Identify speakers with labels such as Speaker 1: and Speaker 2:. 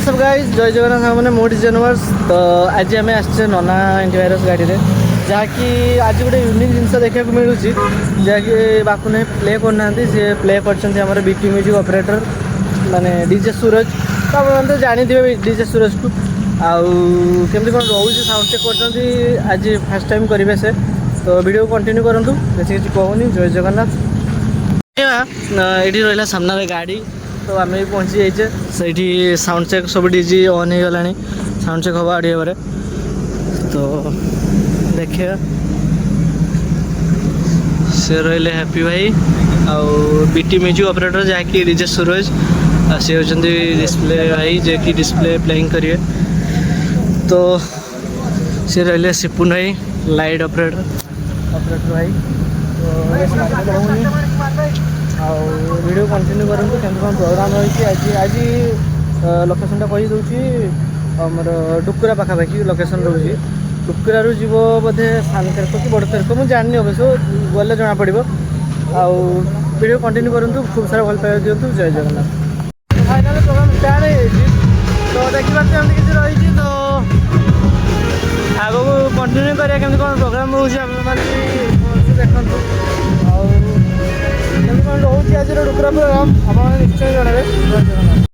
Speaker 1: सब गाइस जय जगन्नाथ मैंने मोटी जनवर्स तो आज आम आसचे नना एंटीवायरस गाड़ी में जहाँकि आज गोटे यूनिक जिन देखा मिलूँ जहाँकि बापू ने प्ले करना सी प्ले कर बीटी म्यूजिक ऑपरेटर माने डीजे सूरज तो आप तो जानी डीजे सूरज को आमती कौन रोचे साउंड चेक कर आज फास्ट टाइम करेंगे से तो वीडियो कंटिन्यू करूँ बेस किसी कहूनी जय जगन्नाथ ये रहा सामने गाड़ी तो आम भी पहुँची जाइए सही साउंड चेक सब डीजी ऑन हो गला साउंड चेक हम आड़े पर तो देखिए से रही हैप्पी भाई आउ बीटी म्यूजिक ऑपरेटर जहाँकि डीजे सूरज सी होती डिस्प्ले भाई जे कि डिस्प्ले प्लेइंग करेंगे तो सी रही सिपुन भाई लाइट ऑपरेटर भाई तो वीडियो कंटिन्यू करूँ केमती कौन प्रोग्राम रही आज आज लोकेशन कही दूसरी आमर डुकुरा पाखापाखि लोकेशन रोचे डुकुरा जीव बोधे सान तेरक कि बड़ तेरक मुझे जानी अवश्य गले जना पड़ वीडियो कंटिन्यू करूँ खूब सारा भल पाइबा दिंतु जय जगन्नाथ फाइनाल प्रोग्राम स्टार्ट हो तो देखा किसी रही तो आग को कंटिन्यू करा केमती कौन प्रोग्राम रोचे देखु कौन रोचे आज डुकुरा प्रोग्राम आप निश्चय जनाबे जय जगन्नाथ।